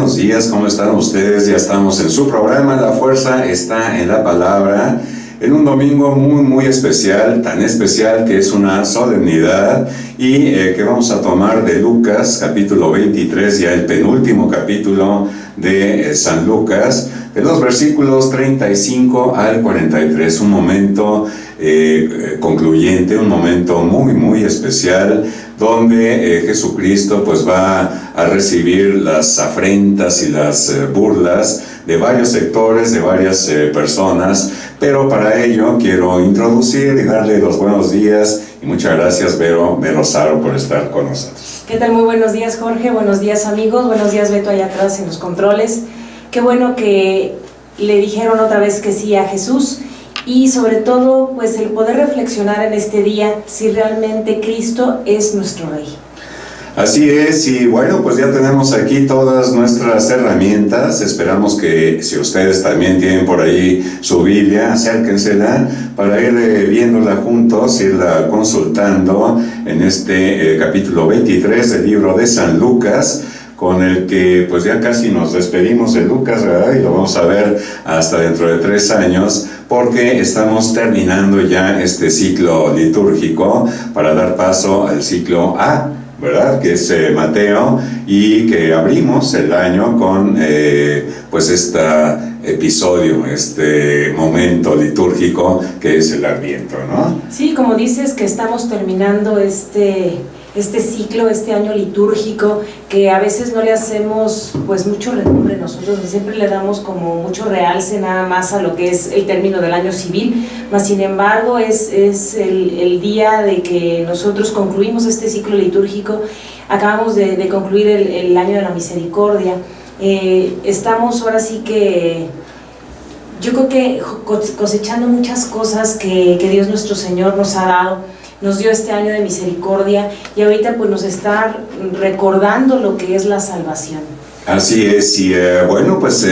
buenos días, ¿cómo están ustedes? Ya estamos en su programa, La Fuerza está en la Palabra, en un domingo muy especial, tan especial que es una solemnidad y que vamos a tomar de Lucas, capítulo 23, ya el penúltimo capítulo de San Lucas, de los versículos 35 al 43, un momento concluyente, un momento muy especial, donde Jesucristo pues va a recibir las afrentas y las burlas de varios sectores, de varias personas, pero para ello quiero introducir y darle los buenos días y muchas gracias Vero Saro por estar con nosotros. ¿Qué tal? Muy buenos días, Jorge, buenos días amigos, buenos días Beto allá atrás en los controles. Qué bueno que le dijeron otra vez que sí a Jesús. Y sobre todo, pues el poder reflexionar en este día si realmente Cristo es nuestro Rey. Así es, y bueno, pues ya tenemos aquí todas nuestras herramientas. Esperamos que si ustedes también tienen por ahí su Biblia, acérquensela para ir viéndola juntos, irla consultando en este capítulo 23 del libro de San Lucas, con el que pues ya casi nos despedimos de Lucas, ¿verdad? Y lo vamos a ver hasta dentro de 3 años, porque estamos terminando ya este ciclo litúrgico para dar paso al ciclo A, ¿verdad? Que es Mateo, y que abrimos el año con pues este episodio, este momento litúrgico que es el Adviento, ¿no? Sí, como dices que estamos terminando este ciclo, este año litúrgico, que a veces no le hacemos pues mucho renombre nosotros, siempre le damos como mucho realce nada más a lo que es el término del año civil, mas sin embargo es el día de que nosotros concluimos este ciclo litúrgico. Acabamos de concluir el año de la misericordia. Estamos ahora sí que yo creo que cosechando muchas cosas que Dios nuestro Señor nos ha dado. Nos dio este año de misericordia y ahorita pues nos está recordando lo que es la salvación. Así es, y bueno, pues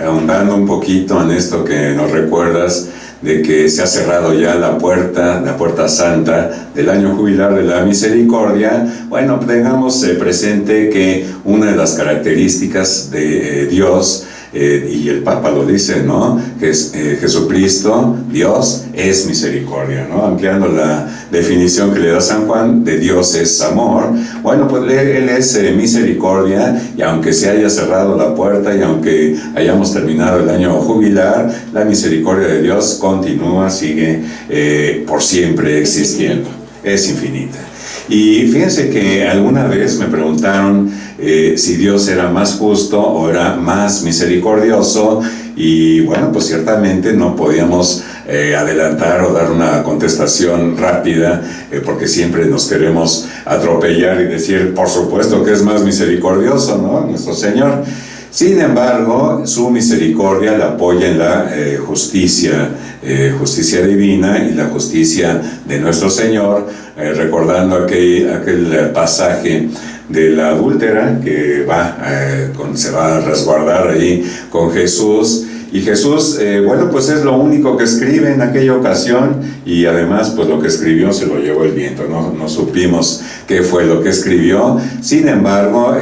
ahondando un poquito en esto que nos recuerdas de que se ha cerrado ya la puerta santa del año jubilar de la misericordia. Bueno, tengamos presente que una de las características de Dios, y el Papa lo dice, ¿no? Que es, Jesucristo, Dios, es misericordia, ¿no? Ampliando la definición que le da San Juan de Dios es amor. Bueno, pues Él es misericordia, y aunque se haya cerrado la puerta y aunque hayamos terminado el año jubilar, la misericordia de Dios continúa, sigue por siempre existiendo. Es infinita. Y fíjense que alguna vez me preguntaron si Dios era más justo o era más misericordioso, y bueno, pues ciertamente no podíamos adelantar o dar una contestación rápida, porque siempre nos queremos atropellar y decir, por supuesto que es más misericordioso, ¿no? Nuestro Señor. Sin embargo, su misericordia la apoya en la justicia divina y la justicia de nuestro Señor, recordando aquel pasaje de la adúltera que se va a resguardar ahí con Jesús. Y Jesús, bueno, pues es lo único que escribe en aquella ocasión, y además pues lo que escribió se lo llevó el viento, no supimos qué fue lo que escribió. Sin embargo,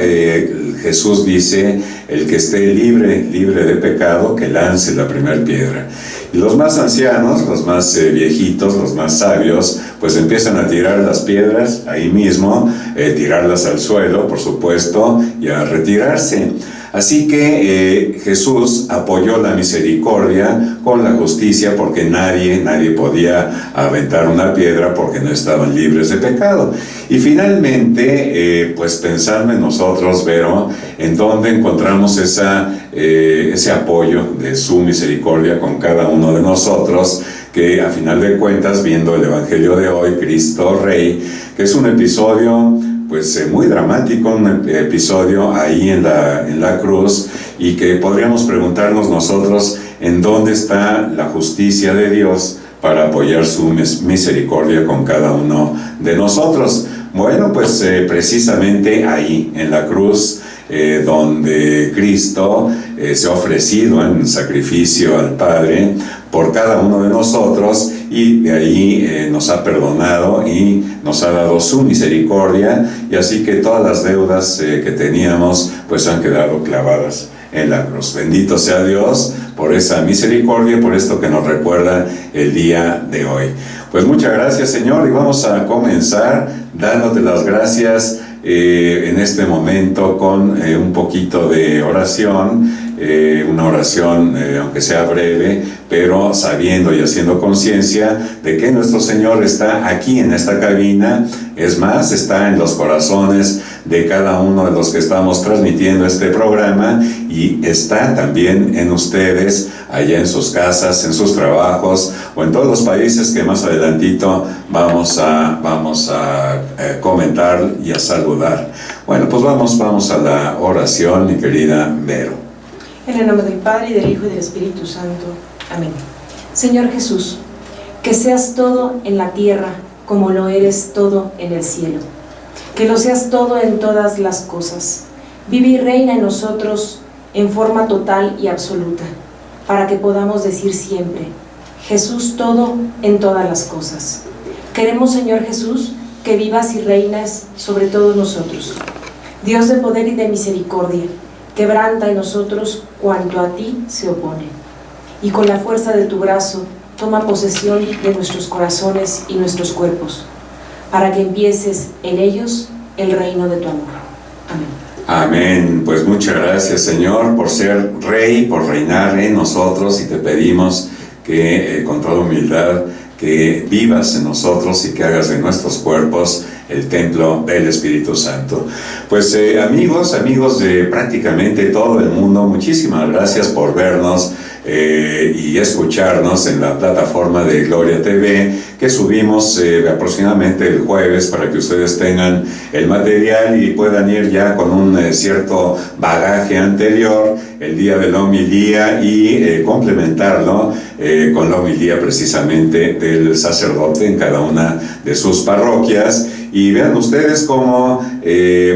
Jesús dice, el que esté libre de pecado, que lance la primera piedra. Y los más ancianos, los más viejitos, los más sabios, pues empiezan a tirar las piedras ahí mismo, tirarlas al suelo, por supuesto, y a retirarse. Así que Jesús apoyó la misericordia con la justicia, porque nadie podía aventar una piedra porque no estaban libres de pecado. Y finalmente, pues pensando en nosotros, Vero, en dónde encontramos ese apoyo de su misericordia con cada uno de nosotros, que a final de cuentas, viendo el Evangelio de hoy, Cristo Rey, que es un episodio pues muy dramático, un episodio ahí en la cruz, y que podríamos preguntarnos nosotros en dónde está la justicia de Dios para apoyar su misericordia con cada uno de nosotros. Bueno, pues precisamente ahí en la cruz, donde Cristo se ha ofrecido en sacrificio al Padre por cada uno de nosotros, y de ahí nos ha perdonado y nos ha dado su misericordia, y así que todas las deudas que teníamos pues han quedado clavadas en la cruz. Bendito sea Dios por esa misericordia, por esto que nos recuerda el día de hoy. Pues muchas gracias, Señor, y vamos a comenzar dándote las gracias en este momento con un poquito de oración, una oración aunque sea breve, pero sabiendo y haciendo conciencia de que nuestro Señor está aquí en esta cabina, es más, está en los corazones de cada uno de los que estamos transmitiendo este programa, y está también en ustedes, allá en sus casas, en sus trabajos, o en todos los países que más adelantito vamos a comentar y a saludar. Bueno, pues vamos a la oración, mi querida Vero. En el nombre del Padre, y del Hijo, y del Espíritu Santo. Amén. Señor Jesús, que seas todo en la tierra como lo eres todo en el cielo. Que lo seas todo en todas las cosas. Vive y reina en nosotros en forma total y absoluta, para que podamos decir siempre: Jesús todo en todas las cosas. Queremos, Señor Jesús, que vivas y reinas sobre todos nosotros. Dios de poder y de misericordia, quebranta en nosotros cuanto a ti se opone, y con la fuerza de tu brazo toma posesión de nuestros corazones y nuestros cuerpos, para que empieces en ellos el reino de tu amor. Amén. Amén. Pues muchas gracias, Señor, por ser Rey, por reinar en nosotros, y te pedimos que con toda humildad que vivas en nosotros y que hagas de nuestros cuerpos el templo del Espíritu Santo. Pues amigos de prácticamente todo el mundo, muchísimas gracias por vernos y escucharnos en la plataforma de Gloria TV, que subimos aproximadamente el jueves, para que ustedes tengan el material y puedan ir ya con un cierto bagaje anterior el día de la homilía, y complementarlo con la homilía precisamente del sacerdote en cada una de sus parroquias. Y vean ustedes cómo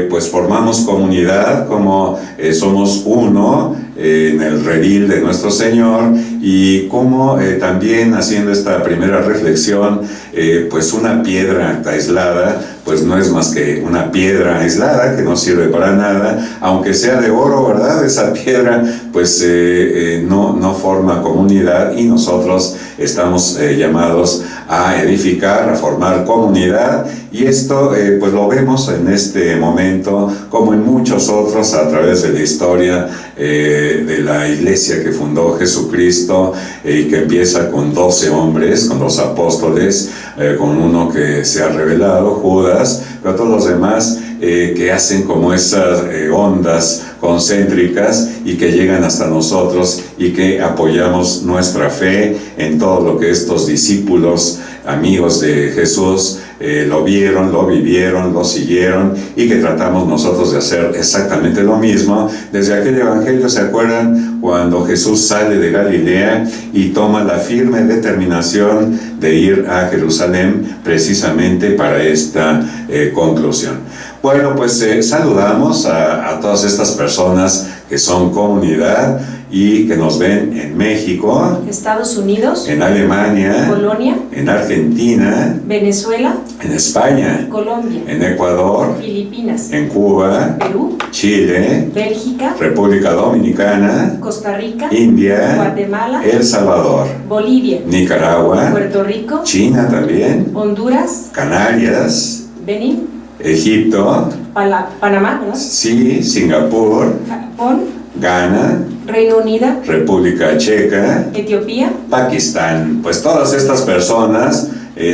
pues formamos comunidad, cómo somos uno en el redil de nuestro Señor, y cómo también haciendo esta primera reflexión, pues una piedra aislada pues no es más que una piedra aislada que no sirve para nada, aunque sea de oro, ¿verdad? Esa piedra pues no forma comunidad, y nosotros estamos llamados a edificar, a formar comunidad, y esto pues lo vemos en este momento como en muchos otros a través de la historia de la iglesia que fundó Jesucristo, y que empieza con 12 hombres, con 2 apóstoles, con uno que se ha revelado, Judas, pero todos los demás que hacen como esas ondas concéntricas y que llegan hasta nosotros, y que apoyamos nuestra fe en todo lo que estos discípulos, amigos de Jesús, lo vieron, lo vivieron, lo siguieron, y que tratamos nosotros de hacer exactamente lo mismo. Desde aquel evangelio, ¿se acuerdan? Cuando Jesús sale de Galilea y toma la firme determinación de ir a Jerusalén precisamente para esta conclusión. Bueno, pues saludamos a todas estas personas que son comunidad y que nos ven en México, Estados Unidos, en Alemania, Polonia, en Argentina, Venezuela, en España, Colombia, en Ecuador, Filipinas, en Cuba, Perú, Chile, Bélgica, República Dominicana, Costa Rica, India, Guatemala, El Salvador, Bolivia, Nicaragua, Puerto Rico, China también, Honduras, Canarias, Benín, Egipto, Panamá, ¿no? sí, Singapur, Japón, Ghana, Reino Unido, República Checa, Etiopía, Pakistán. Pues todas estas personas,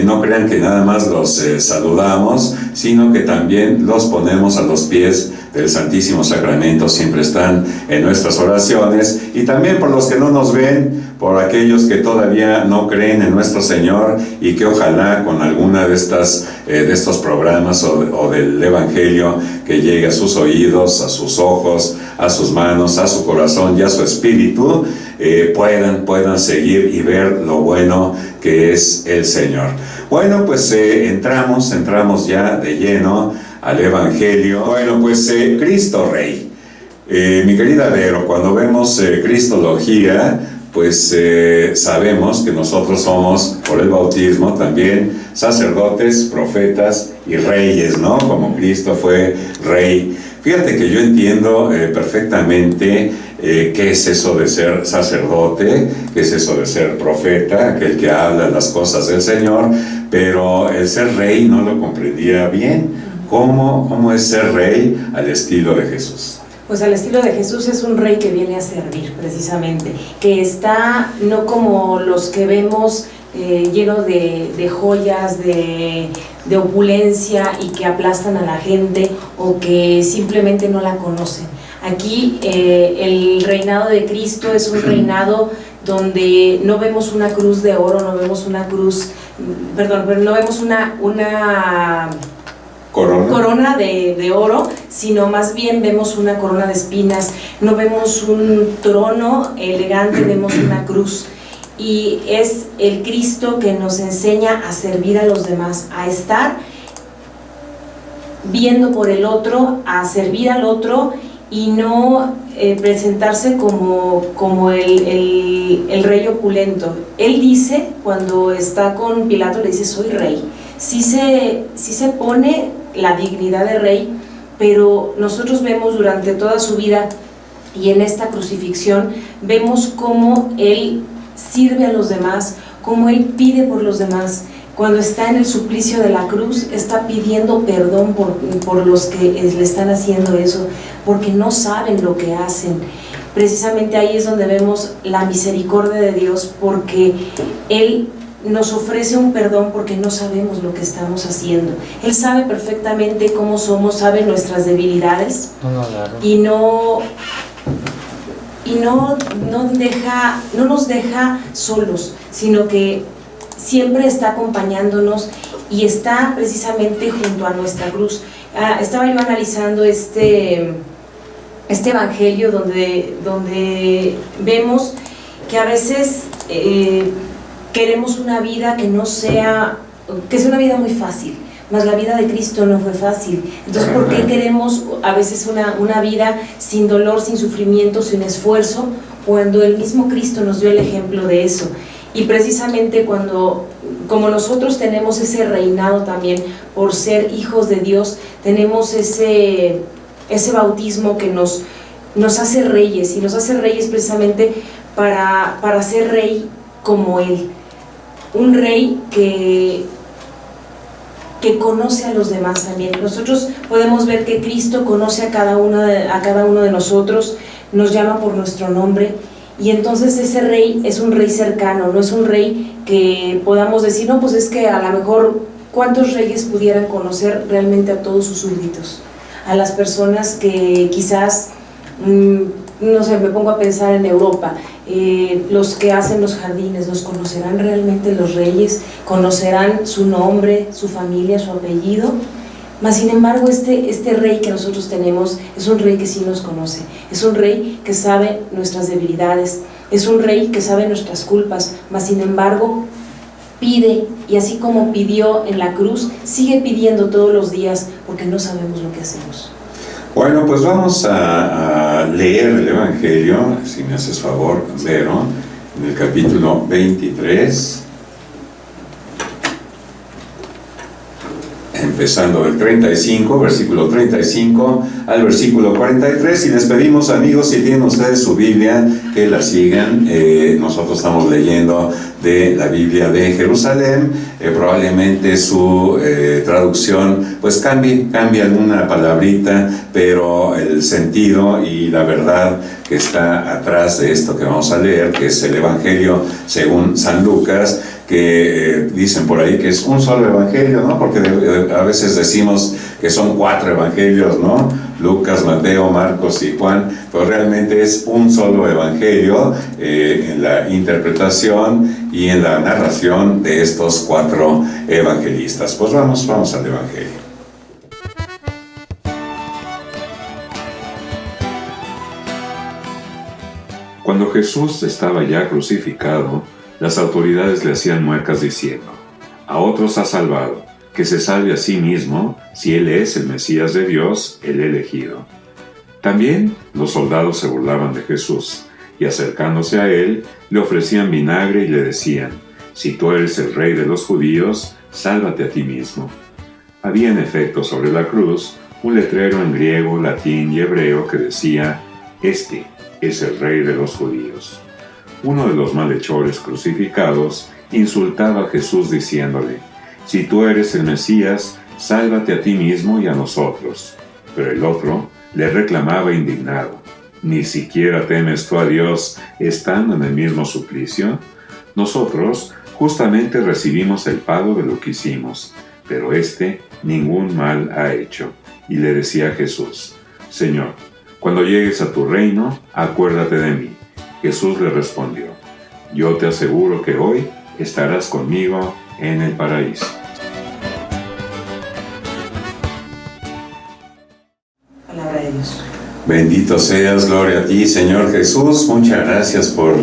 no crean que nada más los saludamos, sino que también los ponemos a los pies del Santísimo Sacramento, siempre están en nuestras oraciones, y también por los que no nos ven, por aquellos que todavía no creen en nuestro Señor, y que ojalá con alguna de estos programas o del Evangelio que llegue a sus oídos, a sus ojos, a sus manos, a su corazón y a su espíritu, puedan seguir y ver lo bueno que es el Señor. Bueno, pues entramos ya de lleno al Evangelio. Bueno, pues Cristo Rey. Mi querida Vero, cuando vemos Cristología, pues sabemos que nosotros somos, por el bautismo, también sacerdotes, profetas y reyes, ¿no? Como Cristo fue rey. Fíjate que yo entiendo perfectamente qué es eso de ser sacerdote, qué es eso de ser profeta, aquel que habla las cosas del Señor, pero el ser rey no lo comprendía bien. ¿Cómo es ser rey al estilo de Jesús? Pues al estilo de Jesús es un rey que viene a servir, precisamente, que está no como los que vemos lleno de joyas, de opulencia y que aplastan a la gente o que simplemente no la conocen. Aquí el reinado de Cristo es un reinado donde no vemos una cruz de oro, no vemos una cruz, no vemos una corona de oro, sino más bien vemos una corona de espinas, no vemos un trono elegante, vemos una cruz. Y es el Cristo que nos enseña a servir a los demás, a estar viendo por el otro, a servir al otro y no presentarse como el rey opulento. Él dice, cuando está con Pilato, le dice: soy rey. Sí se pone la dignidad de rey, pero nosotros vemos durante toda su vida y en esta crucifixión, vemos cómo Él sirve a los demás, cómo Él pide por los demás. Cuando está en el suplicio de la cruz, está pidiendo perdón por los que le están haciendo eso, porque no saben lo que hacen. Precisamente ahí es donde vemos la misericordia de Dios, porque Él nos ofrece un perdón porque no sabemos lo que estamos haciendo. Él sabe perfectamente cómo somos, sabe nuestras debilidades y no nos deja solos, sino que siempre está acompañándonos y está precisamente junto a nuestra cruz. Estaba yo analizando este evangelio donde vemos que a veces queremos una vida que sea una vida muy fácil, mas la vida de Cristo no fue fácil. Entonces, ¿por qué queremos a veces una vida sin dolor, sin sufrimiento, sin esfuerzo, cuando el mismo Cristo nos dio el ejemplo de eso? Y precisamente como nosotros tenemos ese reinado también por ser hijos de Dios, tenemos ese bautismo que nos hace reyes, y nos hace reyes precisamente para ser rey como Él. Un rey que conoce a los demás también. Nosotros podemos ver que Cristo conoce a cada uno de nosotros, nos llama por nuestro nombre, y entonces ese rey es un rey cercano, no es un rey que podamos decir, no, pues es que a lo mejor ¿cuántos reyes pudieran conocer realmente a todos sus súbditos? A las personas que quizás, no sé, me pongo a pensar en Europa, los que hacen los jardines, ¿los conocerán realmente los reyes? ¿Conocerán su nombre, su familia, su apellido? Mas sin embargo este rey que nosotros tenemos es un rey que sí nos conoce, es un rey que sabe nuestras debilidades, es un rey que sabe nuestras culpas, mas sin embargo pide, y así como pidió en la cruz, sigue pidiendo todos los días, porque no sabemos lo que hacemos. Bueno, pues vamos a leer el Evangelio, si me haces favor, Vero, en el capítulo 23, empezando del 35, versículo 35 al versículo 43, y les pedimos, amigos, si tienen ustedes su Biblia, que la sigan. Nosotros estamos leyendo de la Biblia de Jerusalén. Probablemente su traducción pues cambie alguna palabrita, pero el sentido y la verdad que está atrás de esto que vamos a leer, que es el Evangelio según San Lucas, que dicen por ahí que es un solo evangelio, ¿no? Porque a veces decimos que son 4 evangelios, ¿no? Lucas, Mateo, Marcos y Juan, pero realmente es un solo evangelio en la interpretación y en la narración de estos 4 evangelistas. Pues vamos al evangelio. Cuando Jesús estaba ya crucificado, las autoridades le hacían muecas diciendo: a otros ha salvado, que se salve a sí mismo, si él es el Mesías de Dios, el elegido. También los soldados se burlaban de Jesús y acercándose a él, le ofrecían vinagre y le decían: «Si tú eres el rey de los judíos, sálvate a ti mismo». Había en efecto sobre la cruz un letrero en griego, latín y hebreo que decía: «Este es el rey de los judíos». Uno de los malhechores crucificados insultaba a Jesús diciéndole: «Si tú eres el Mesías, sálvate a ti mismo y a nosotros». Pero el otro le reclamaba indignado: «¿Ni siquiera temes tú a Dios estando en el mismo suplicio? Nosotros justamente recibimos el pago de lo que hicimos, pero éste ningún mal ha hecho». Y le decía a Jesús: «Señor, cuando llegues a tu reino, acuérdate de mí». Jesús le respondió: «Yo te aseguro que hoy estarás conmigo en el paraíso». Palabra de Dios. Bendito seas, gloria a ti, Señor Jesús. Muchas gracias por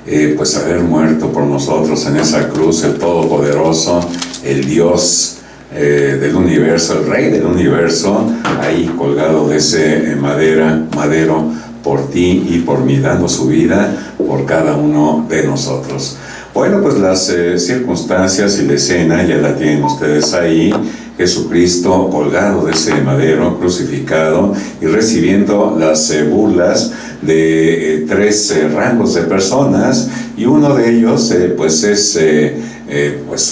haber muerto por nosotros en esa cruz, el Todopoderoso, el Dios del universo, el Rey del universo, ahí colgado de ese madero, por ti y por mí, dando su vida por cada uno de nosotros. Bueno, pues las circunstancias y la escena ya la tienen ustedes ahí. Jesucristo colgado de ese madero, crucificado y recibiendo las burlas de tres rangos de personas, y uno de ellos es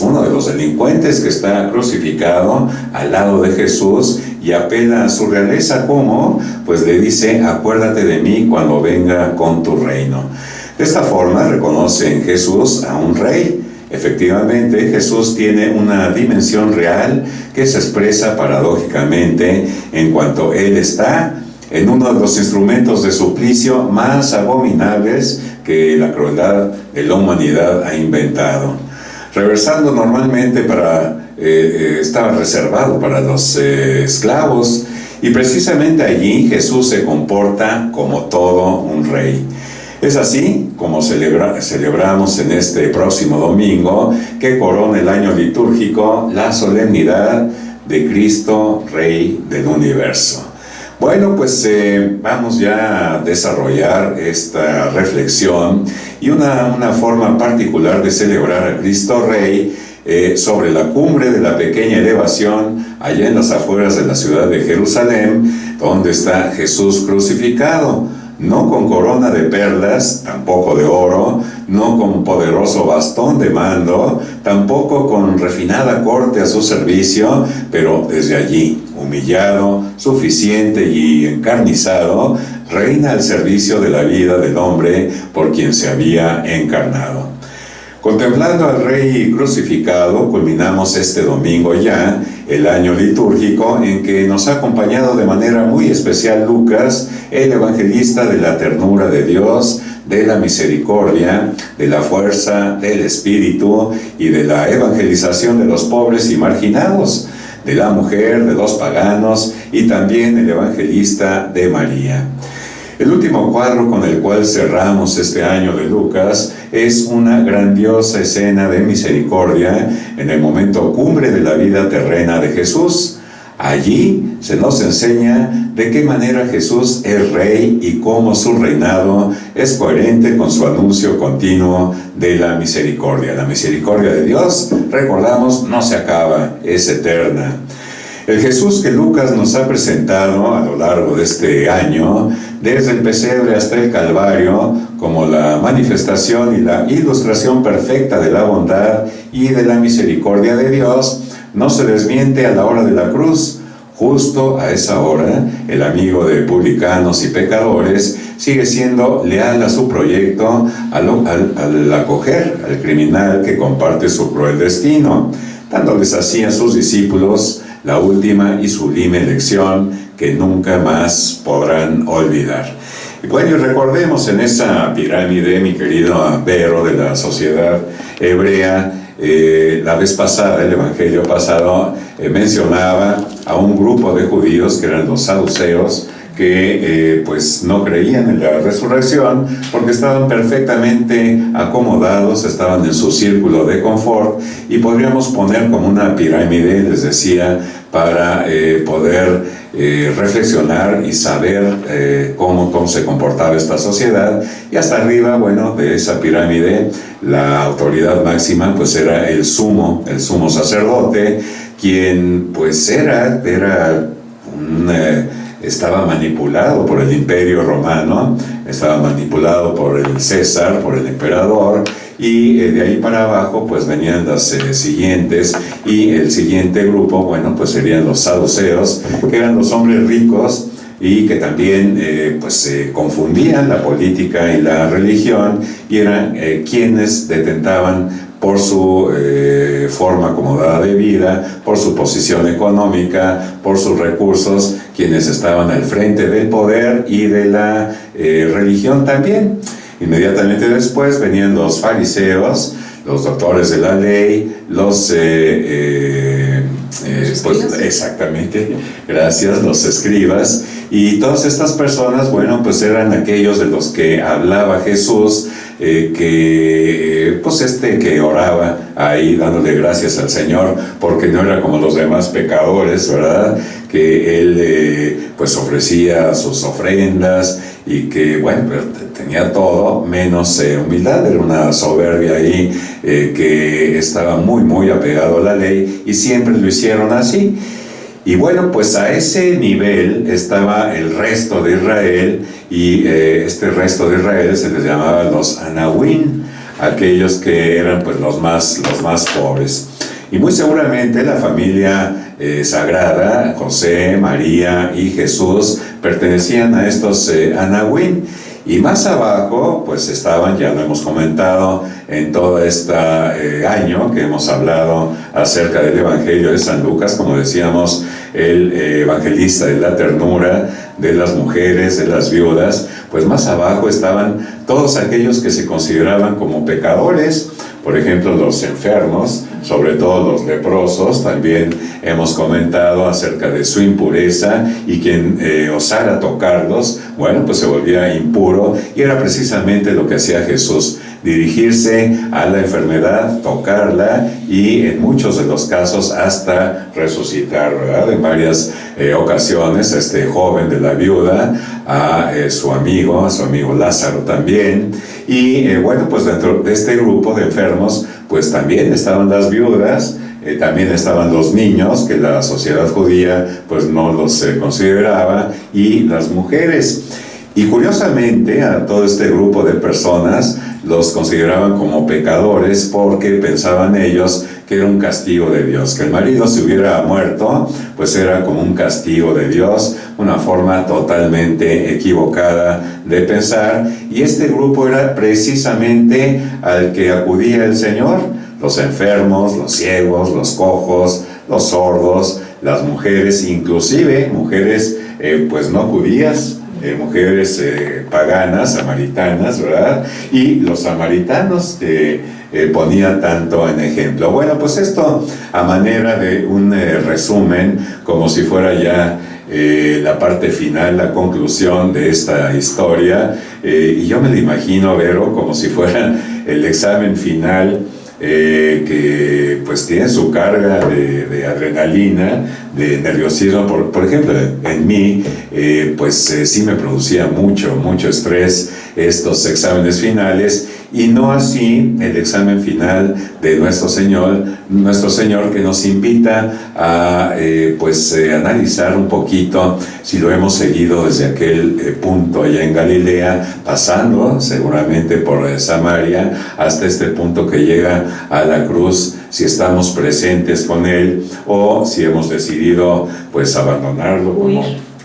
uno de los delincuentes que está crucificado al lado de Jesús y apela a su realeza, como pues le dice: «Acuérdate de mí cuando venga con tu reino». De esta forma reconoce en Jesús a un rey. Efectivamente, Jesús tiene una dimensión real que se expresa paradójicamente en cuanto Él está en uno de los instrumentos de suplicio más abominables que la crueldad de la humanidad ha inventado. Reversando normalmente estaba reservado para los esclavos, y precisamente allí Jesús se comporta como todo un rey. Es así como celebramos en este próximo domingo, que corona el año litúrgico, la solemnidad de Cristo, Rey del universo. Bueno, pues vamos ya a desarrollar esta reflexión y una forma particular de celebrar a Cristo Rey sobre la cumbre de la pequeña elevación, allá en las afueras de la ciudad de Jerusalén, donde está Jesús crucificado. No con corona de perlas, tampoco de oro, no con poderoso bastón de mando, tampoco con refinada corte a su servicio, pero desde allí, humillado, suficiente y encarnizado, reina al servicio de la vida del hombre por quien se había encarnado. Contemplando al Rey crucificado, culminamos este domingo ya el año litúrgico, en que nos ha acompañado de manera muy especial Lucas, el evangelista de la ternura de Dios, de la misericordia, de la fuerza del Espíritu y de la evangelización de los pobres y marginados, de la mujer, de los paganos, y también el evangelista de María. El último cuadro con el cual cerramos este año de Lucas es una grandiosa escena de misericordia en el momento cumbre de la vida terrena de Jesús. Allí se nos enseña de qué manera Jesús es rey y cómo su reinado es coherente con su anuncio continuo de la misericordia. La misericordia de Dios, recordamos, no se acaba, es eterna. El Jesús que Lucas nos ha presentado a lo largo de este año, desde el pesebre hasta el Calvario, como la manifestación y la ilustración perfecta de la bondad y de la misericordia de Dios, no se desmiente a la hora de la cruz. Justo a esa hora, el amigo de publicanos y pecadores sigue siendo leal a su proyecto al acoger al criminal que comparte su cruel destino, dándoles así a sus discípulos la última y sublime lección que nunca más podrán olvidar. Y bueno, y recordemos en esa pirámide, mi querido Vero, de la sociedad hebrea, la vez pasada, el evangelio pasado, mencionaba a un grupo de judíos que eran los saduceos, que pues no creían en la resurrección porque estaban perfectamente acomodados, estaban en su círculo de confort, y podríamos poner como una pirámide, les decía, para poder reflexionar y saber cómo se comportaba esta sociedad. Y hasta arriba, bueno, de esa pirámide, la autoridad máxima pues era el sumo sacerdote, quien pues estaba manipulado por el Imperio Romano, estaba manipulado por el César, por el emperador, y de ahí para abajo pues venían las siguientes, y el siguiente grupo, bueno, pues serían los saduceos, que eran los hombres ricos y que también confundían la política y la religión, y eran quienes detentaban por su forma acomodada de vida, por su posición económica, por sus recursos, quienes estaban al frente del poder y de la religión también. Inmediatamente después venían los fariseos, los doctores de la ley, los exactamente, gracias, los escribas, y todas estas personas, bueno, pues eran aquellos de los que hablaba Jesús, que oraba ahí dándole gracias al Señor, porque no era como los demás pecadores, ¿verdad?, que él pues ofrecía sus ofrendas y que, bueno, pero tenía todo menos humildad. Era una soberbia ahí, que estaba muy, muy apegado a la ley, y siempre lo hicieron así. Y bueno, pues a ese nivel estaba el resto de Israel, y este resto de Israel se les llamaba los Anahuim, aquellos que eran pues los más pobres. Y muy seguramente la familia sagrada, José, María y Jesús, pertenecían a estos Anahuim. Y más abajo, pues estaban, ya lo hemos comentado en todo este año que hemos hablado acerca del Evangelio de San Lucas, como decíamos, el evangelista de la ternura, de las mujeres, de las viudas. Pues más abajo estaban todos aquellos que se consideraban como pecadores, por ejemplo, los enfermos, sobre todo los leprosos. También hemos comentado acerca de su impureza, y quien osara tocarlos, bueno, pues se volvía impuro, y era precisamente lo que hacía Jesús: dirigirse a la enfermedad, tocarla, y en muchos de los casos hasta resucitar, ¿verdad? En varias ocasiones, a este joven de la viuda, a su amigo Lázaro también. Y bueno, pues dentro de este grupo de enfermos, pues también estaban las viudas, también estaban los niños, que la sociedad judía pues no los consideraba, y las mujeres. Y curiosamente, a todo este grupo de personas los consideraban como pecadores, porque pensaban ellos que era un castigo de Dios, que el marido se hubiera muerto, pues era como un castigo de Dios, una forma totalmente equivocada de pensar. Y este grupo era precisamente al que acudía el Señor: los enfermos, los ciegos, los cojos, los sordos, las mujeres, inclusive mujeres pues no judías, mujeres paganas, samaritanas, ¿verdad? Y los samaritanos ponía tanto en ejemplo. Bueno, pues esto a manera de un resumen, como si fuera ya la parte final, la conclusión de esta historia, y yo me lo imagino, Vero, como si fuera el examen final, que pues tiene su carga de adrenalina, de nerviosismo. Por ejemplo, en mí, sí me producía mucho estrés estos exámenes finales, y no así el examen final de nuestro Señor, que nos invita a analizar un poquito si lo hemos seguido desde aquel punto allá en Galilea, pasando seguramente por Samaria, hasta este punto que llega a la cruz, si estamos presentes con Él, o si hemos decidido pues abandonarlo,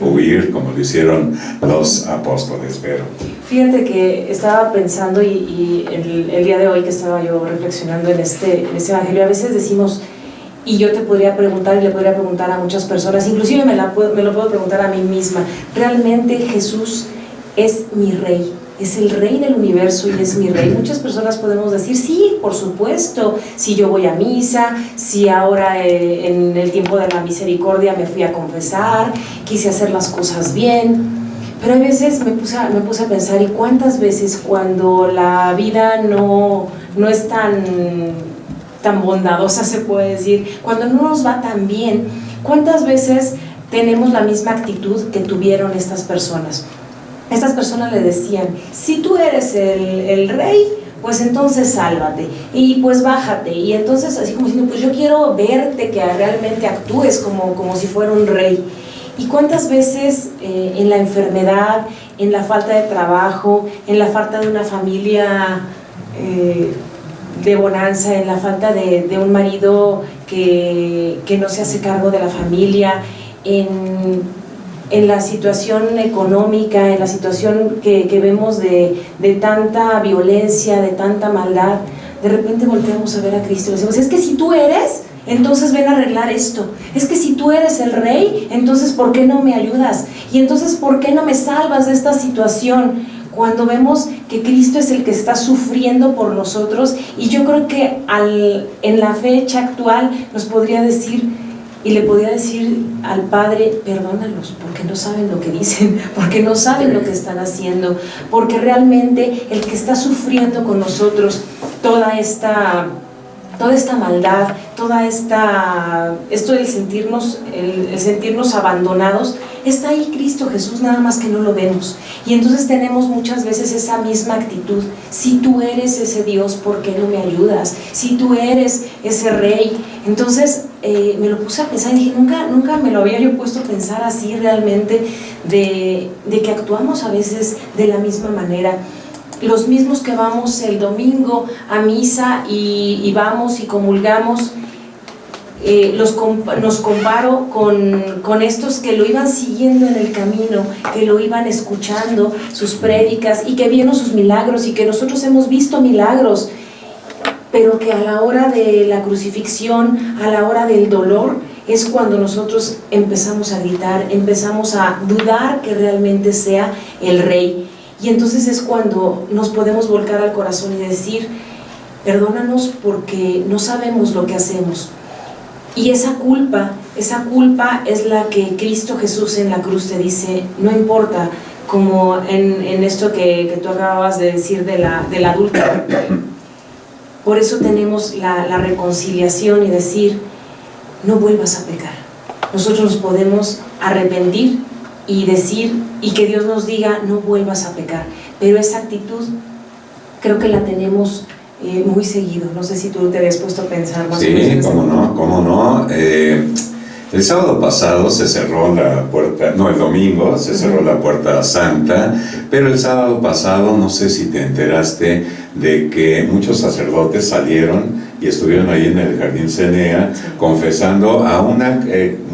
huir, como lo hicieron los apóstoles. Pero fíjate que estaba pensando, y el día de hoy que estaba yo reflexionando en este evangelio, a veces decimos, y yo te podría preguntar, y le podría preguntar a muchas personas, inclusive me lo puedo preguntar a mí misma: ¿realmente Jesús es mi rey? Es el rey del universo y es mi rey. Muchas personas podemos decir, sí, por supuesto, si yo voy a misa, si ahora en el tiempo de la misericordia me fui a confesar, quise hacer las cosas bien. Pero a veces me puse a pensar, ¿y cuántas veces cuando la vida no es tan bondadosa, se puede decir, cuando no nos va tan bien, cuántas veces tenemos la misma actitud que tuvieron estas personas? Estas personas le decían, si tú eres el rey, pues entonces sálvate, y pues bájate, y entonces así como diciendo, pues yo quiero verte que realmente actúes como si fuera un rey. ¿Y cuántas veces en la enfermedad, en la falta de trabajo, en la falta de una familia de bonanza, en la falta de un marido que no se hace cargo de la familia, en la situación económica, en la situación que vemos de tanta violencia, de tanta maldad, de repente volteamos a ver a Cristo y le decimos, es que si tú eres, entonces ven a arreglar esto, es que si tú eres el rey, entonces ¿por qué no me ayudas? Y entonces ¿por qué no me salvas de esta situación? Cuando vemos que Cristo es el que está sufriendo por nosotros, y yo creo que en la fecha actual nos podría decir, y le podría decir al Padre, perdónalos, porque no saben lo que dicen, porque no saben lo que están haciendo, porque realmente el que está sufriendo con nosotros toda esta maldad, esto del sentirnos abandonados, está ahí Cristo Jesús, nada más que no lo vemos. Y entonces tenemos muchas veces esa misma actitud, si tú eres ese Dios, ¿por qué no me ayudas? Si tú eres ese Rey. Entonces me lo puse a pensar y dije, nunca me lo había yo puesto a pensar así realmente, de que actuamos a veces de la misma manera. Los mismos que vamos el domingo a misa y vamos y comulgamos, nos comparo con estos que lo iban siguiendo en el camino, que lo iban escuchando, sus prédicas, y que vieron sus milagros, y que nosotros hemos visto milagros, pero que a la hora de la crucifixión, a la hora del dolor, es cuando nosotros empezamos a gritar, empezamos a dudar que realmente sea el Rey. Y entonces es cuando nos podemos volcar al corazón y decir, perdónanos porque no sabemos lo que hacemos. Y esa culpa es la que Cristo Jesús en la cruz te dice, no importa, como en esto que tú acababas de decir del adulto. Por eso tenemos la reconciliación y decir, no vuelvas a pecar. Nosotros nos podemos arrepentir y decir, y que Dios nos diga, no vuelvas a pecar. Pero esa actitud creo que la tenemos muy seguido. No sé si tú te habías puesto a pensar más o menos. Sí, cómo no. El sábado pasado se cerró la puerta, no, el domingo se cerró la puerta santa, pero el sábado pasado, no sé si te enteraste de que muchos sacerdotes salieron y estuvieron ahí en el Jardín Cenea confesando a una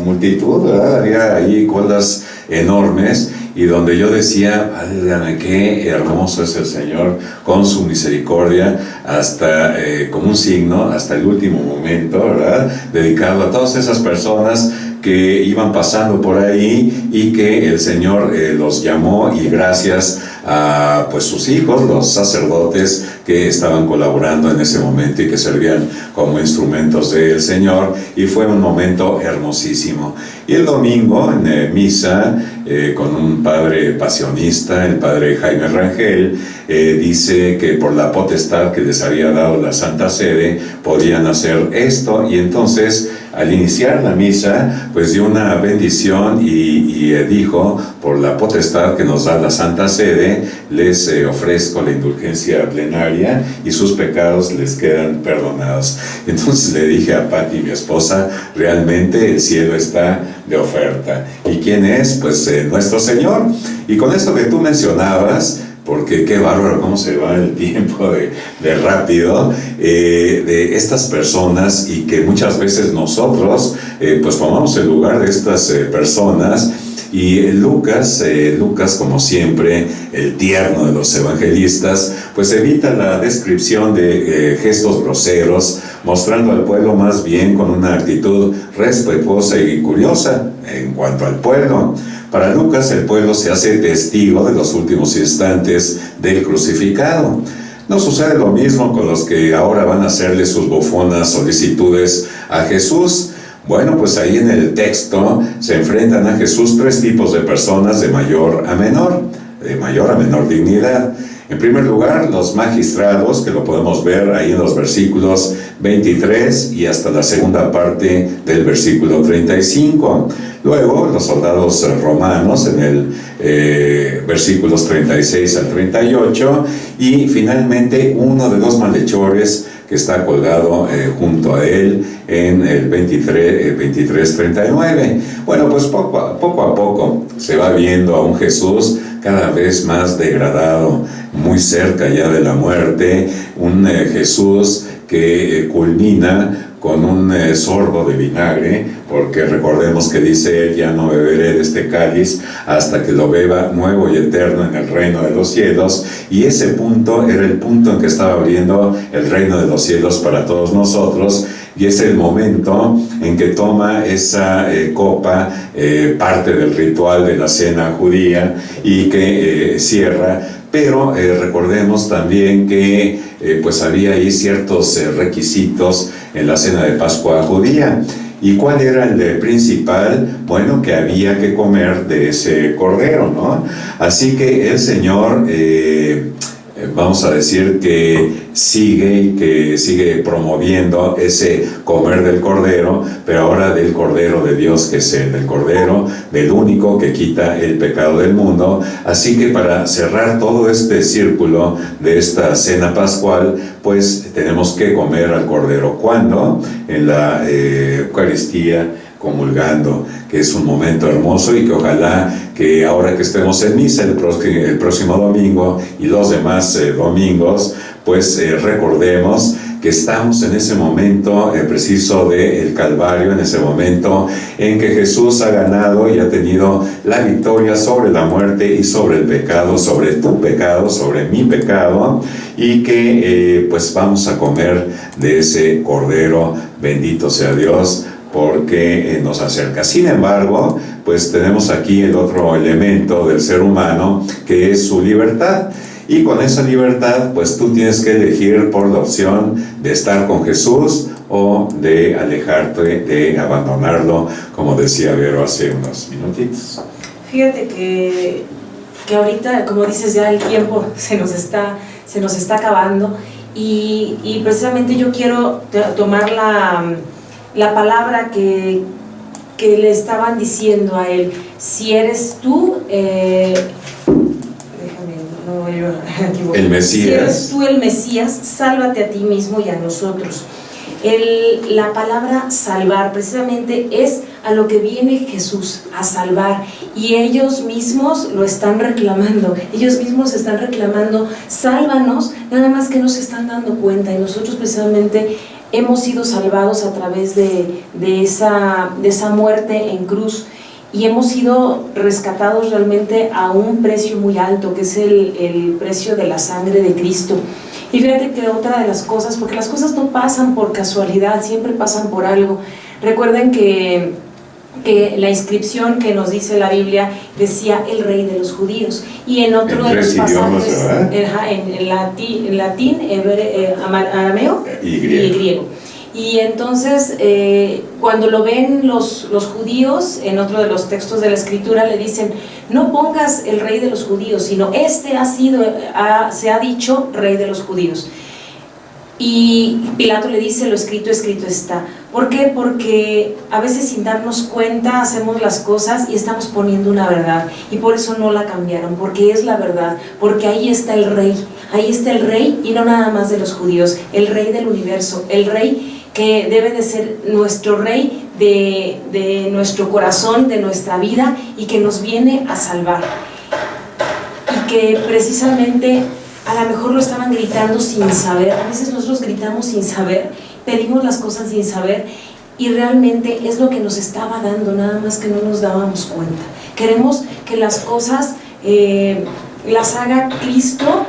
multitud, ¿verdad? Había ahí colas enormes, y donde yo decía, válgame, qué hermoso es el Señor con su misericordia, hasta como un signo, hasta el último momento, ¿verdad? Dedicado a todas esas personas que iban pasando por ahí y que el Señor los llamó, y gracias a pues sus hijos, los sacerdotes que estaban colaborando en ese momento y que servían como instrumentos del Señor, y fue un momento hermosísimo. Y el domingo en misa, con un padre pasionista, el padre Jaime Rangel, dice que por la potestad que les había dado la Santa Sede podían hacer esto, y entonces al iniciar la misa pues dio una bendición y dijo, por la potestad que nos da la Santa Sede, les ofrezco la indulgencia plenaria y sus pecados les quedan perdonados. Entonces le dije a Pati, mi esposa, realmente el cielo está de oferta. ¿Y quién es? Pues nuestro Señor. Y con esto que tú mencionabas, porque qué bárbaro cómo se va el tiempo de rápido, de estas personas, y que muchas veces nosotros pues tomamos el lugar de estas personas. Y Lucas, como siempre, el tierno de los evangelistas, pues evita la descripción de gestos groseros, mostrando al pueblo más bien con una actitud respetuosa y curiosa en cuanto al pueblo. Para Lucas, el pueblo se hace testigo de los últimos instantes del crucificado. No sucede lo mismo con los que ahora van a hacerle sus bufonas solicitudes a Jesús. Bueno, pues ahí en el texto se enfrentan a Jesús 3 tipos de personas de mayor a menor dignidad. En primer lugar, los magistrados, que lo podemos ver ahí en los versículos 23 y hasta la segunda parte del versículo 35. Luego, los soldados romanos en el versículos 36 al 38. Y finalmente, uno de los malhechores que está colgado junto a él en el 23-39. Bueno, pues poco a poco se va viendo a un Jesús cada vez más degradado, muy cerca ya de la muerte, un Jesús que culmina con un sorbo de vinagre, porque recordemos que dice él: ya no beberé de este cáliz hasta que lo beba nuevo y eterno en el reino de los cielos. Y ese punto era el punto en que estaba abriendo el reino de los cielos para todos nosotros, y es el momento en que toma esa copa, parte del ritual de la cena judía, y que cierra. Pero recordemos también que pues había ahí ciertos requisitos en la cena de Pascua judía. ¿Y cuál era el principal? Bueno, que había que comer de ese cordero, ¿no? Así que el Señor, vamos a decir que sigue promoviendo ese comer del cordero, pero ahora del cordero de Dios, que es el cordero del único que quita el pecado del mundo. Así que para cerrar todo este círculo de esta cena pascual, pues tenemos que comer al cordero. ¿Cuándo? En la Eucaristía, comulgando, que es un momento hermoso, y que ojalá que ahora que estemos en misa el próximo domingo y los demás domingos, pues recordemos que estamos en ese momento preciso del Calvario, en ese momento en que Jesús ha ganado y ha tenido la victoria sobre la muerte y sobre el pecado, sobre tu pecado, sobre mi pecado, y que pues vamos a comer de ese cordero. Bendito sea Dios, porque nos acerca. Sin embargo, pues tenemos aquí el otro elemento del ser humano, que es su libertad. Y con esa libertad, pues tú tienes que elegir por la opción de estar con Jesús o de alejarte, de abandonarlo, como decía Vero hace unos minutitos. Fíjate que ahorita, como dices, ya el tiempo se nos está acabando, y precisamente yo quiero tomar la palabra que le estaban diciendo a él: si eres tú, el Mesías. Si eres tú el Mesías, sálvate a ti mismo y a nosotros. La palabra salvar precisamente es a lo que viene Jesús, a salvar, y ellos mismos lo están reclamando, sálvanos, nada más que no se están dando cuenta, y nosotros precisamente hemos sido salvados a través de esa muerte en cruz, y hemos sido rescatados realmente a un precio muy alto, que es el precio de la sangre de Cristo. Y fíjate que otra de las cosas, porque las cosas no pasan por casualidad, siempre pasan por algo. Recuerden que la inscripción que nos dice la Biblia decía el rey de los judíos, y en otro de los pasajes, en latín, arameo y griego. Y entonces cuando lo ven los judíos, en otro de los textos de la Escritura le dicen: no pongas el rey de los judíos, sino se ha dicho rey de los judíos. Y Pilato le dice: lo escrito, escrito está. ¿Por qué? Porque a veces sin darnos cuenta hacemos las cosas y estamos poniendo una verdad, y por eso no la cambiaron, porque es la verdad, porque ahí está el rey, y no nada más de los judíos, el rey del universo, el rey que debe de ser nuestro rey de nuestro corazón, de nuestra vida, y que nos viene a salvar. Y que precisamente a lo mejor lo estaban gritando sin saber. A veces nosotros gritamos sin saber, pedimos las cosas sin saber, y realmente es lo que nos estaba dando, nada más que no nos dábamos cuenta. Queremos que las cosas las haga Cristo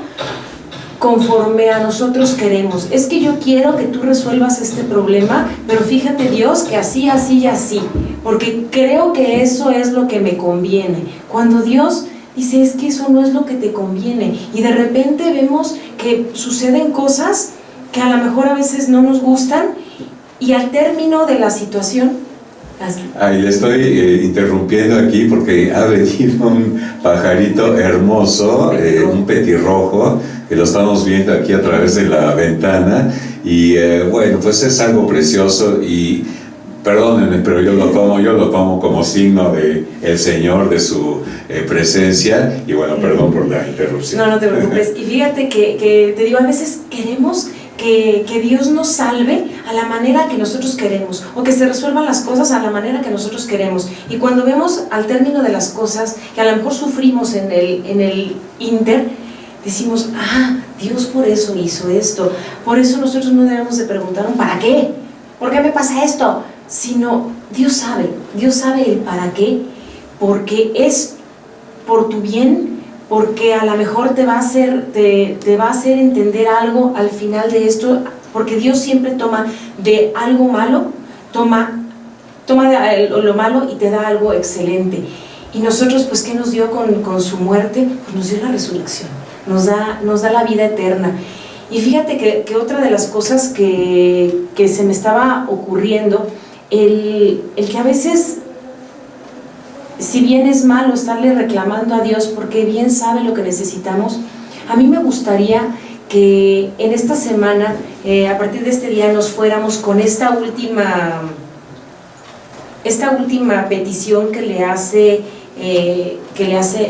conforme a nosotros queremos. Es que yo quiero que tú resuelvas este problema, pero fíjate, Dios, que así, así y así, porque creo que eso es lo que me conviene. Cuando Dios dice: es que eso no es lo que te conviene, y de repente vemos que suceden cosas que a lo mejor a veces no nos gustan, y al término de la situación Ay, le estoy interrumpiendo aquí porque ha venido un pajarito hermoso, un petirrojo, que lo estamos viendo aquí a través de la ventana. Y bueno, pues es algo precioso y perdónenme, pero yo lo tomo como signo de el Señor, de su presencia. Y bueno, perdón por la interrupción. No te preocupes. Y fíjate que te digo, a veces queremos que Dios nos salve a la manera que nosotros queremos, o que se resuelvan las cosas a la manera que nosotros queremos. Y cuando vemos al término de las cosas que a lo mejor sufrimos en el inter, decimos, Dios por eso hizo esto. Por eso nosotros no debemos de preguntar ¿para qué? ¿Por qué me pasa esto? Sino Dios sabe el para qué, porque es por tu bien, porque a lo mejor te va a hacer entender algo al final de esto, porque Dios siempre toma de algo malo, toma de lo malo y te da algo excelente. Y nosotros, pues, ¿qué nos dio con su muerte? Pues nos dio la resurrección, nos da la vida eterna. Y fíjate que otra de las cosas que se me estaba ocurriendo, el que a veces, si bien es malo estarle reclamando a Dios porque bien sabe lo que necesitamos, a mí me gustaría que en esta semana, a partir de este día, nos fuéramos con esta última petición que le hace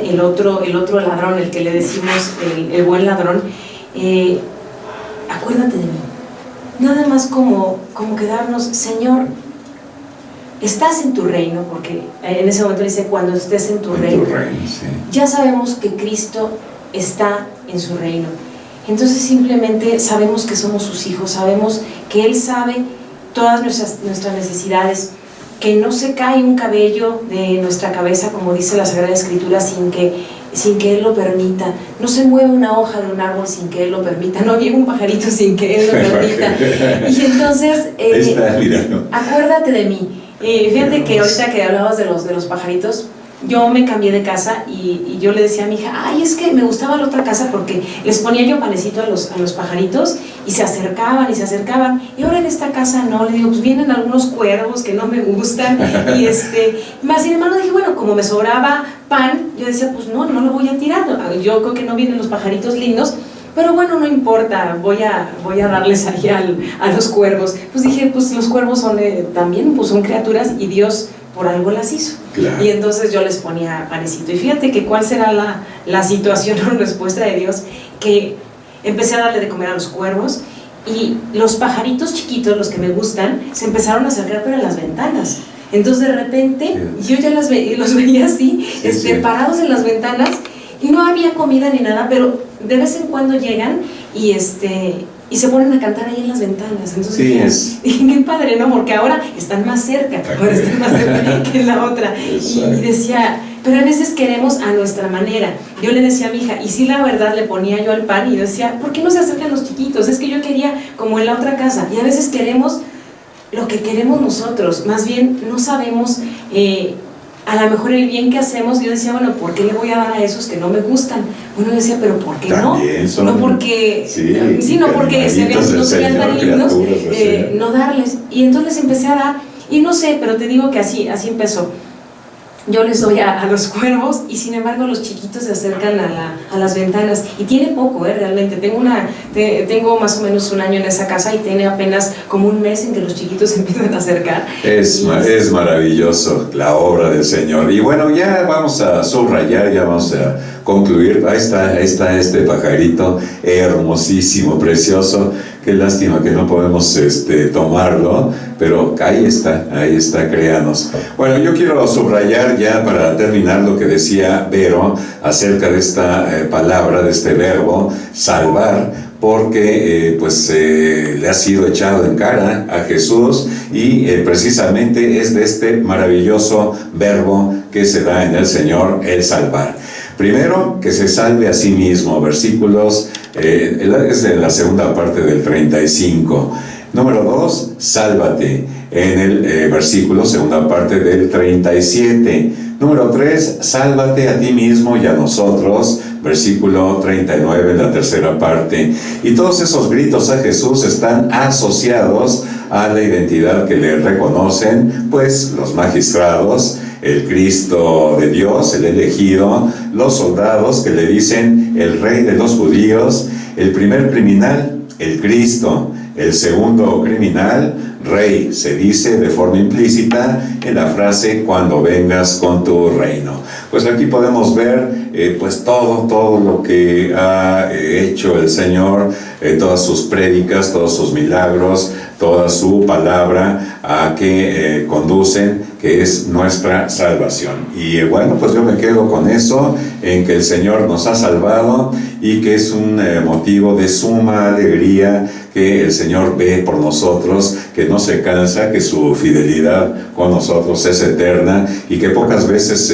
el otro ladrón, el que le decimos el buen ladrón. Acuérdate de mí. Nada más como quedarnos, Señor, estás en tu reino, porque en ese momento dice, cuando estés en tu reino, sí. Ya sabemos que Cristo está en su reino. Entonces simplemente sabemos que somos sus hijos, sabemos que Él sabe todas nuestras necesidades, que no se cae un cabello de nuestra cabeza, como dice la Sagrada Escritura, sin que Él lo permita. No se mueve una hoja de un árbol sin que Él lo permita, no llega un pajarito sin que Él lo permita. Y entonces, acuérdate de mí. Fíjate que ahorita que hablabas de los pajaritos, yo me cambié de casa y yo le decía a mi hija, es que me gustaba la otra casa porque les ponía yo panecito a los pajaritos y se acercaban, y ahora en esta casa no, le digo, pues vienen algunos cuervos que no me gustan, y más sin embargo dije, bueno, como me sobraba pan, yo decía, pues no lo voy a tirar, yo creo que no vienen los pajaritos lindos, pero bueno, no importa, voy a darles ahí a los cuervos. Pues dije, pues los cuervos son también, pues son criaturas y Dios por algo las hizo. Claro. Y entonces yo les ponía panecito. Y fíjate que cuál será la situación o respuesta de Dios, que empecé a darle de comer a los cuervos y los pajaritos chiquitos, los que me gustan, se empezaron a acercar pero a las ventanas. Entonces de repente yo ya los veía así, parados en las ventanas, y no había comida ni nada, pero de vez en cuando llegan y se ponen a cantar ahí en las ventanas. Entonces dije, qué padre, ¿no? Porque ahora están más cerca, que en la otra. Y decía, pero a veces queremos a nuestra manera. Yo le decía a mi hija, y sí, la verdad, le ponía yo al pan y yo decía, ¿por qué no se acercan los chiquitos? Es que yo quería como en la otra casa. Y a veces queremos lo que queremos nosotros, más bien no sabemos a lo mejor el bien que hacemos. Yo decía, bueno, ¿por qué le voy a dar a esos que no me gustan? Uno decía, pero ¿por qué también no? No porque, no porque no se vean tan lindos, no darles. Y entonces empecé a dar, y no sé, pero te digo que así empezó. Yo les doy a los cuervos y sin embargo los chiquitos se acercan a las ventanas, y tiene poco, realmente. Tengo más o menos un año en esa casa y tiene apenas como un mes en que los chiquitos se empiezan a acercar. Es maravilloso la obra del Señor. Y bueno, ya vamos a subrayar, ya vamos a concluir. Ahí está este pajarito hermosísimo, precioso. Qué lástima que no podemos tomarlo, pero ahí está, créanos. Bueno, yo quiero subrayar ya para terminar lo que decía Vero acerca de esta palabra, de este verbo, salvar, porque le ha sido echado en cara a Jesús, y precisamente es de este maravilloso verbo que se da en el Señor, el salvar. Primero, que se salve a sí mismo, versículos, es de la segunda parte del 35. Número 2, sálvate, en el versículo, segunda parte del 37. Número 3, sálvate a ti mismo y a nosotros, versículo 39, en la tercera parte. Y todos esos gritos a Jesús están asociados a la identidad que le reconocen, pues los magistrados, el Cristo de Dios, el elegido, los soldados que le dicen el Rey de los judíos, el primer criminal, el Cristo, el segundo criminal, Rey, se dice de forma implícita en la frase cuando vengas con tu reino. Pues aquí podemos ver pues todo lo que ha hecho el Señor, todas sus prédicas, todos sus milagros, toda su palabra a que conducen, que es nuestra salvación. Y bueno, pues yo me quedo con eso, en que el Señor nos ha salvado y que es un motivo de suma alegría que el Señor ve por nosotros, que no se cansa, que su fidelidad con nosotros es eterna y que pocas veces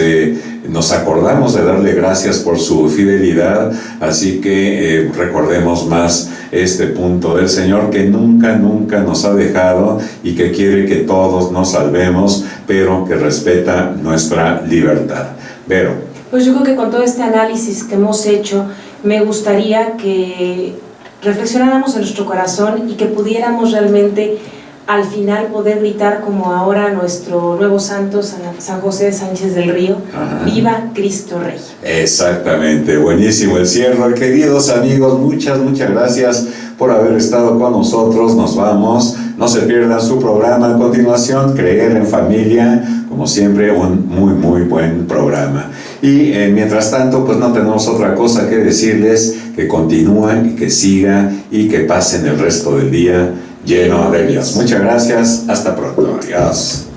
nos acordamos de darle gracias por su fidelidad. Así que recordemos más este punto del Señor, que nunca nos ha dejado y que quiere que todos nos salvemos, pero que respeta nuestra libertad. Vero. Pues yo creo que con todo este análisis que hemos hecho, me gustaría que reflexionáramos en nuestro corazón y que pudiéramos realmente al final poder gritar como ahora nuestro nuevo santo, San José de Sánchez del Río: ajá, ¡viva Cristo Rey! Exactamente, buenísimo el cierre. Queridos amigos, muchas gracias por haber estado con nosotros. Nos vamos, no se pierdan su programa a continuación, Creer en Familia, como siempre un muy buen programa. Y mientras tanto, pues no tenemos otra cosa que decirles, que continúen y que sigan y que pasen el resto del día lleno de Dios. Muchas gracias, hasta pronto, adiós.